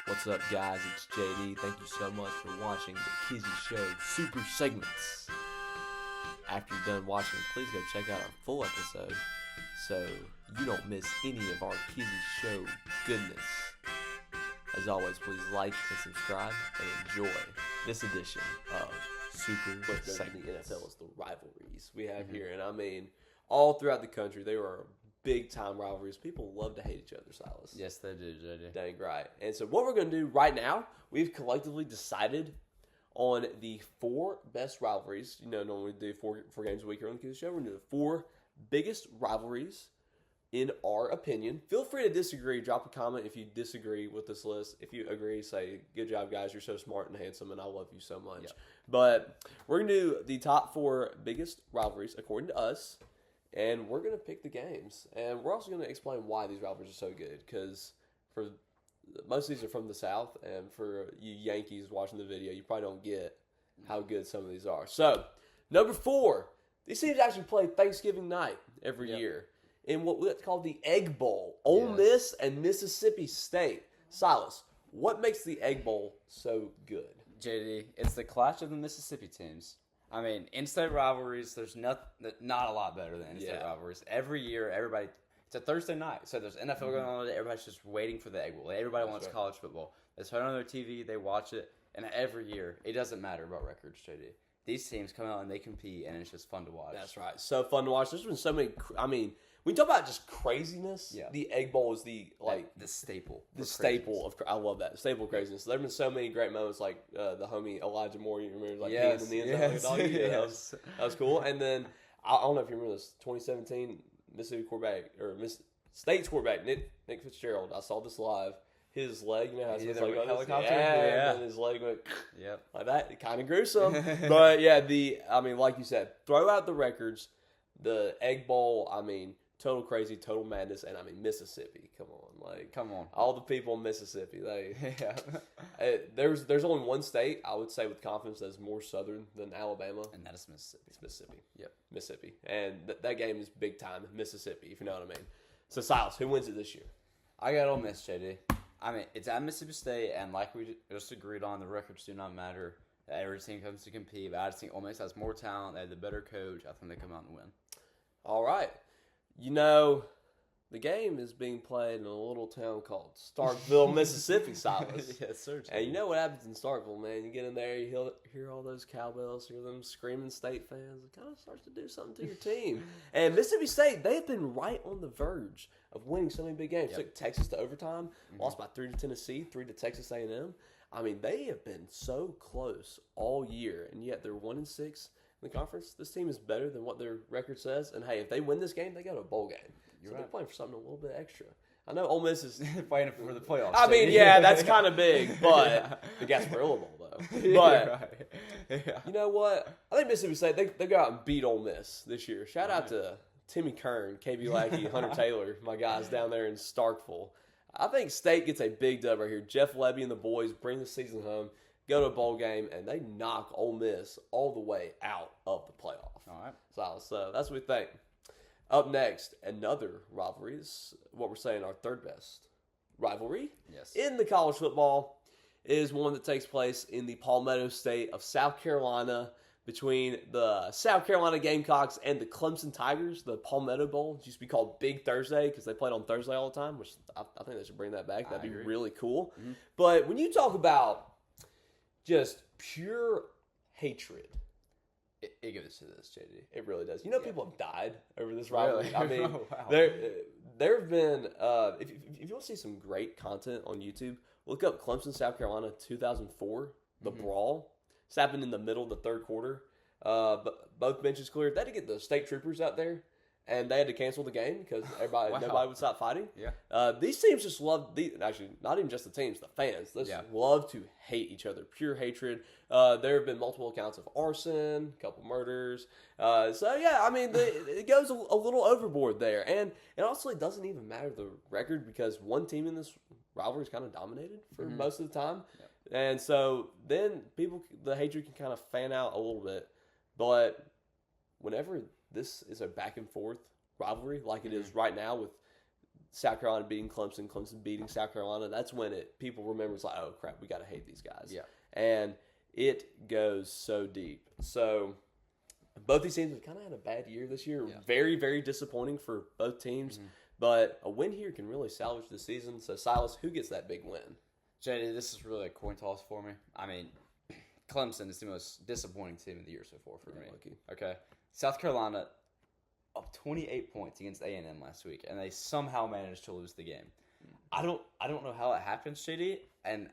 What's up, guys? It's JD. Thank you so much for watching the Kizzy Show Super Segments. After you're done watching, please go check out our full episode so you don't miss any of our Kizzy Show goodness. As always, please like and subscribe and enjoy this edition of Super Segments. The NFL is the rivalries we have here, and I mean, all throughout the country, they were big time rivalries. People love to hate each other, Silas. Yes, they do, JD. Dang right. And so what we're going to do right now, we've collectively decided on the 4 best rivalries. You know, normally we do four games a week here on the Kizzy Show. We're going to do the 4 biggest rivalries in our opinion. Feel free to disagree. Drop a comment if you disagree with this list. If you agree, say, good job, guys. You're so smart and handsome, and I love you so much. Yep. But we're going to do the top 4 biggest rivalries according to us. And we're going to pick the games. And we're also going to explain why these rivalries are so good. Because for most of these are from the South. And for you Yankees watching the video, you probably don't get how good some of these are. So, number 4. These teams actually play Thanksgiving night every year. In what's called the Egg Bowl. Ole Miss and Mississippi State. Silas, what makes the Egg Bowl so good? JD, it's the clash of the Mississippi teams. I mean, in-state rivalries, there's not a lot better than in-state rivalries. Every year, it's a Thursday night, so there's NFL going on. Everybody's just waiting for the Egg Bowl. Everybody wants college football. They turn on their TV, they watch it, and every year, it doesn't matter about records, JD. These teams come out and they compete, and it's just fun to watch. That's right. So fun to watch. There's been so many, when you talk about just craziness, the Egg Bowl is the staple. The staple of, I love that. The staple of craziness. There have been so many great moments, like the homie Elijah Moore, you remember, peeing in the end zone. That was cool. And then, I don't know if you remember this, 2017 Mississippi quarterback, or State's quarterback, Nick Fitzgerald. I saw this live. His leg, you know how it's like a helicopter? And his leg went like that. Kind of gruesome. But like you said, throw out the records. The Egg Bowl, total crazy, total madness, and Mississippi. Come on, all the people in Mississippi. There's only one state I would say with confidence that's more southern than Alabama, and that is Mississippi. It's Mississippi. Yep, Mississippi, and that game is big time Mississippi, if you know what I mean. So Silas, who wins it this year? I got Ole Miss, JD. It's at Mississippi State, and like we just agreed on, the records do not matter. Every team comes to compete, but I just think Ole Miss has more talent. They have the better coach. I think they come out and win. All right. You know, the game is being played in a little town called Starkville, Mississippi, Silas. Yes, sir. And you know what happens in Starkville, man? You get in there, you hear all those cowbells, hear them screaming State fans. It kind of starts to do something to your team. And Mississippi State, they have been right on the verge of winning so many big games. Took Texas to overtime, lost by 3 to Tennessee, 3 to Texas A&M. They have been so close all year, and yet they're 1-6 in the conference. This team is better than what their record says. And hey, if they win this game, they go to a bowl game. They're playing for something a little bit extra. I know Ole Miss is playing for the playoffs. That's kind of big, but the Gasparilla Bowl though. But you know what? I think Mississippi State they go out and beat Ole Miss this year. Shout out to Timmy Kern, KB Lackey, Hunter Taylor, my guys down there in Starkville. I think State gets a big dub right here. Jeff Levy and the boys bring the season home, go to a bowl game, and they knock Ole Miss all the way out of the playoff. All right. So that's what we think. Up next, another rivalry is what we're saying our 3rd best rivalry. Yes. In the college football is one that takes place in the Palmetto State of South Carolina between the South Carolina Gamecocks and the Clemson Tigers. The Palmetto Bowl. It used to be called Big Thursday because they played on Thursday all the time, which I think they should bring that back. That'd be really cool. Mm-hmm. But when you talk about just pure hatred, it goes to this, JD. It really does. You know, people have died over this rivalry. Really? Wow. There have been, if you want to see some great content on YouTube, look up Clemson, South Carolina, 2004, the brawl. This happened in the middle of the 3rd quarter. But both benches cleared. They had to get the state troopers out there, and they had to cancel the game because nobody would stop fighting. Yeah. These teams just love actually not even just the teams, the fans. They just love to hate each other, pure hatred. There have been multiple accounts of arson, a couple murders. It goes a little overboard there, and it also doesn't even matter the record because one team in this rivalry is kind of dominated for most of the time. Yeah. And so then the hatred can kind of fan out a little bit. But whenever this is a back and forth rivalry like it is right now with South Carolina beating Clemson, Clemson beating South Carolina, that's when people remember, it's like, oh crap, we got to hate these guys. Yeah. And it goes so deep. So both these teams have kind of had a bad year this year. Yeah. Very, very disappointing for both teams. Mm-hmm. But a win here can really salvage the season. So Silas, who gets that big win? JD, this is really a coin toss for me. I mean, Clemson is the most disappointing team of the year so far for me. Lucky. Okay. South Carolina up 28 points against A&M last week, and they somehow managed to lose the game. I don't know how it happens, JD, and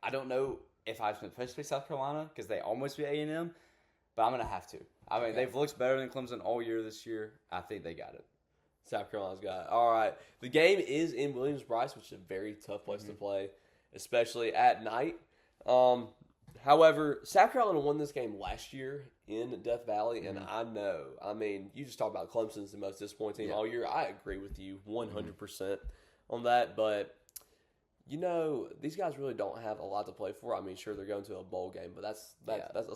I don't know if I'm supposed to play South Carolina because they almost beat A&M, but I'm going to have to. I mean, they've looked better than Clemson all year this year. I think they got it. South Carolina's got it. All right. The game is in Williams-Brice, which is a very tough place to play, especially at night. However, South Carolina won this game last year in Death Valley, and I know. I mean, you just talk about Clemson's the most disappointing team all year. I agree with you 100% on that, but these guys really don't have a lot to play for. I mean, sure, they're going to a bowl game, but that's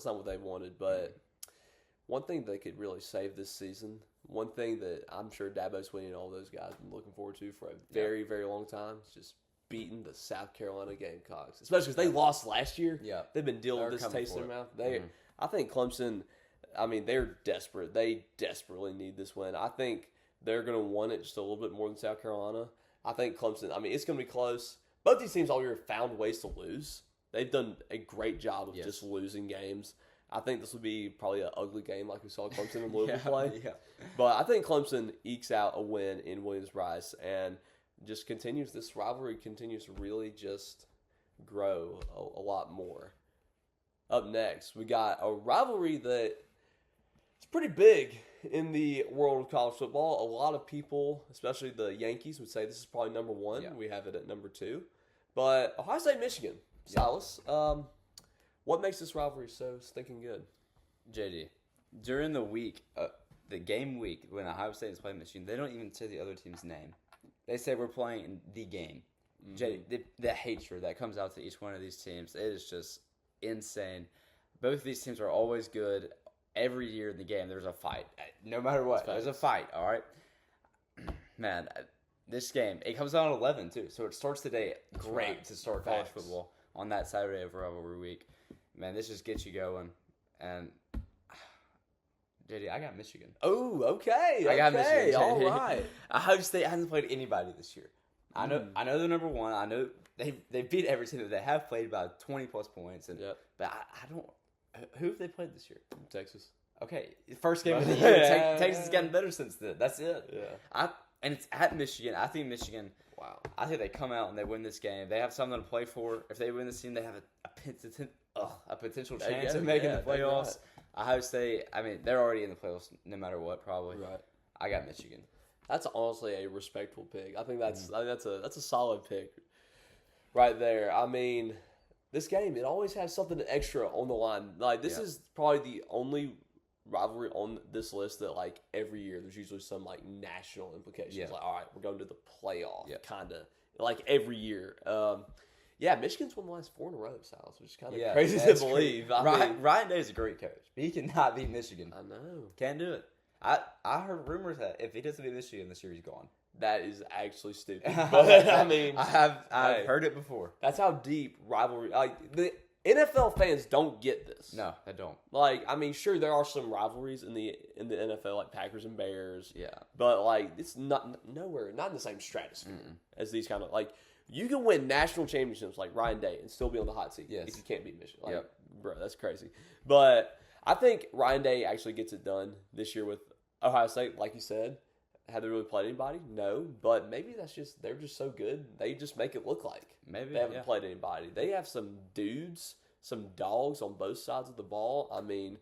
not what they wanted. But one thing they could really save this season, one thing that I'm sure Dabo Swinney and all those guys have been looking forward to for a very, very long time is just beating the South Carolina Gamecocks, especially because they lost last year. Yeah, they've been dealing with this taste in their mouth. I think Clemson. I mean, they're desperate. They desperately need this win. I think they're going to want it just a little bit more than South Carolina. I think Clemson. I mean, it's going to be close. Both these teams all year have found ways to lose. They've done a great job of just losing games. I think this will be probably an ugly game like we saw Clemson and Louisville play. Yeah. But I think Clemson ekes out a win in Williams-Brice and just this rivalry continues to really just grow a lot more. Up next, we got a rivalry that it's pretty big in the world of college football. A lot of people, especially the Yankees, would say this is probably number one. Yeah. We have it at number two. But Ohio State, Michigan. Silas, what makes this rivalry so stinking good? JD, during the week, the game week, when Ohio State is playing Michigan, they don't even say the other team's name. They say we're playing the game. JD, the hatred that comes out to each one of these teams, it is just insane. Both of these teams are always good. Every year in the game, there's a fight. No matter what, there's a fight, all right? Man, this game, it comes out at 11, too. So it starts today. Great to start college football on that Saturday of rivalry week. Man, this just gets you going. And, JD, I got Michigan. Oh, okay. I got Michigan. All right. Ohio State hasn't played anybody this year. I know they're number one. I know they beat every team that they have played by 20-plus points. But I don't... Who have they played this year? Texas. Okay, first game of the year. Texas has gotten better since then. That's it. Yeah. And it's at Michigan. I think Michigan. Wow. I think they come out and they win this game. They have something to play for. If they win this team, they have a potential chance of making the playoffs. Ohio State. I mean, they're already in the playoffs no matter what. Probably. Right. I got Michigan. That's honestly a respectful pick. I think that's a solid pick, right there. I mean. This game, it always has something extra on the line. Like, this is probably the only rivalry on this list that, like, every year there's usually some, like, national implications. Yeah. Like, all right, we're going to the playoff, kind of. Like, every year. Michigan's won the last 4 in a row, Silas, which is kind of crazy to believe. Ryan Day's a great coach, but he cannot beat Michigan. I know. Can't do it. I heard rumors that if he doesn't beat Michigan, this year he's gone. That is actually stupid. But, I mean, I've heard it before. That's how deep rivalry. Like, the NFL fans don't get this. No, they don't. Like, I mean, sure, there are some rivalries in the NFL, like Packers and Bears. Yeah. But, like, it's not in the same stratosphere as these kind of, like, you can win national championships like Ryan Day and still be on the hot seat if you can't beat Michigan. Like, bro, that's crazy. But I think Ryan Day actually gets it done this year with Ohio State, like you said. Have they really played anybody? No, but maybe they're just so good. They just make it look like they haven't played anybody. They have some dudes, some dogs on both sides of the ball. I mean,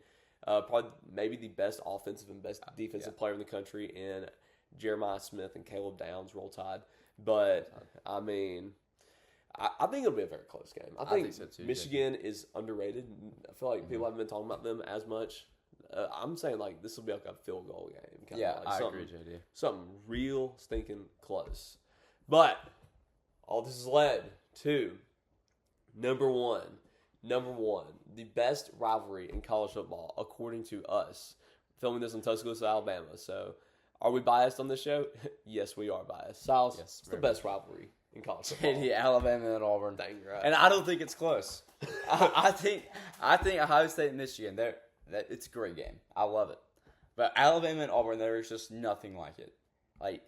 probably maybe the best offensive and best defensive player in the country in Jeremiah Smith and Caleb Downs, Roll Tide. But, I mean, I think it'll be a very close game. I think so too, Michigan is underrated. I feel like people haven't been talking about them as much. I'm saying, like, this will be like a field goal game. I agree, JD. Something real stinking close. But all this has led to number one, the best rivalry in college football, according to us. Filming this in Tuscaloosa, Alabama. So Are we biased on this show? Yes, we are biased. Silas, Yes, it's the best rivalry in college football. JD, Alabama and Auburn. Dang right. And I don't think it's close. I think Ohio State and Michigan, it's a great game. I love it. But Alabama and Auburn, there is just nothing like it. Like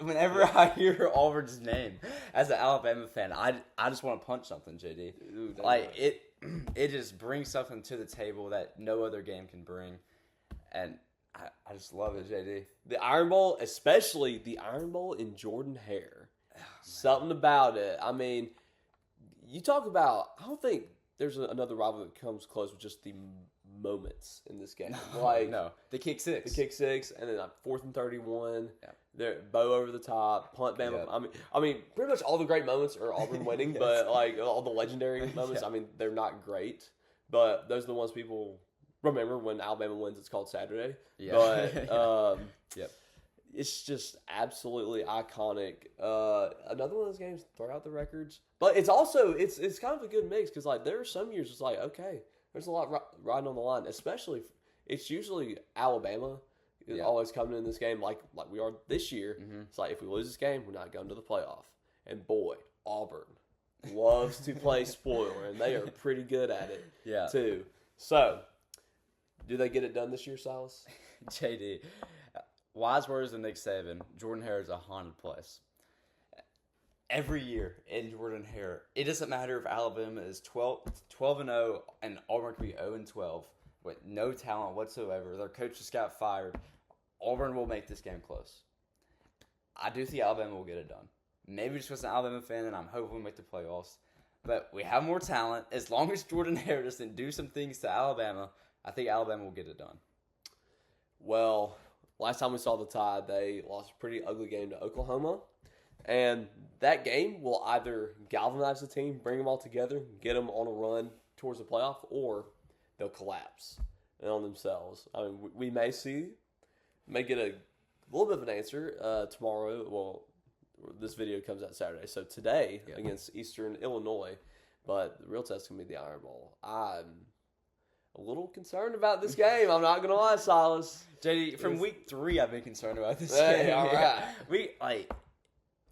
whenever I hear Auburn's name as an Alabama fan, I just want to punch something, JD. Ooh, Like it just brings something to the table that no other game can bring, and I just love it, JD. The Iron Bowl, especially the Iron Bowl in Jordan Hare. Something about it. I mean, you talk about, I don't think there's another rivalry that comes close with just the moments in this game. Like no, the kick six. The kick six, and then 4th and 31. Yeah. They're bow over the top, punt Bama. Yeah. I mean, pretty much all the great moments are Auburn winning, Yes. but like all the legendary moments, Yeah. I mean, they're not great. But those are the ones people remember when Alabama wins. It's called Saturday. Yeah. But Yep. it's just absolutely iconic. Another one of those games, throw out the records, but it's also it's kind of a good mix because like there are some years it's like okay, there's a lot riding on the line. Especially it's usually Alabama is always coming in this game like we are this year. Mm-hmm. It's like if we lose this game, we're not going to the playoff. And boy, Auburn loves to play spoiler, and they are pretty good at it Yeah. too. So, do they get it done this year, Silas? JD, wise words of Nick Saban. Jordan Hare is a haunted place. Every year in Jordan Hare, it doesn't matter if Alabama is 12-0 and Auburn could be 0-12 with no talent whatsoever. Their coach just got fired. Auburn will make this game close. I do think Alabama will get it done. Maybe just because I'm an Alabama fan and I'm hoping we make the playoffs. But we have more talent. As long as Jordan Hare doesn't do some things to Alabama, I think Alabama will get it done. Well, last time we saw the Tide, they lost a pretty ugly game to Oklahoma. And that game will either galvanize the team, bring them all together, get them on a run towards the playoff, or they'll collapse on themselves. I mean, we may get a little bit of an answer tomorrow. Well, this video comes out Saturday. So today against Eastern Illinois. But the real test is going to be the Iron Bowl. I'm a little concerned about this game. I'm not going to lie, Silas. JD, from week 3, I've been concerned about this Hey, game. all right.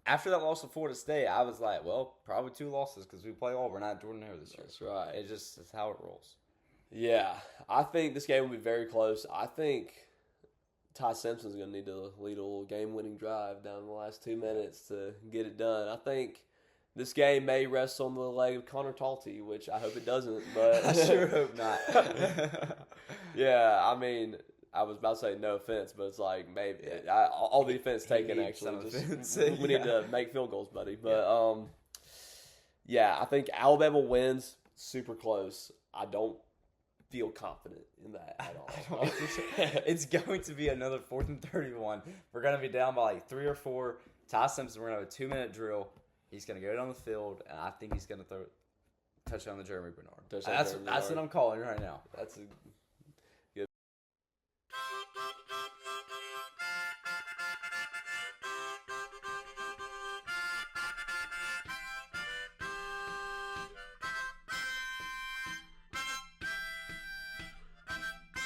After that loss to Florida State, I was like, well, probably 2 losses because we play Auburn, not Jordan Hare this year. That's right. It's how it rolls. Yeah, I think this game will be very close. I think Ty Simpson's going to need to lead a little game-winning drive down the last 2 minutes to get it done. I think this game may rest on the leg of Connor Talty, which I hope it doesn't. But I sure hope not. Yeah, I mean, I was about to say no offense, but it's like maybe all the offense taken actually. We need to make field goals, buddy. But yeah, I think Alabama wins super close. I don't feel confident in that at all. It's going to be another 4th and 31. We're going to be down by like 3 or 4. Ty Simpson, we're going to have a 2-minute drill. He's going to go down the field, and I think he's going to throw touchdown to Jeremy Bernard. That's what I'm calling right now.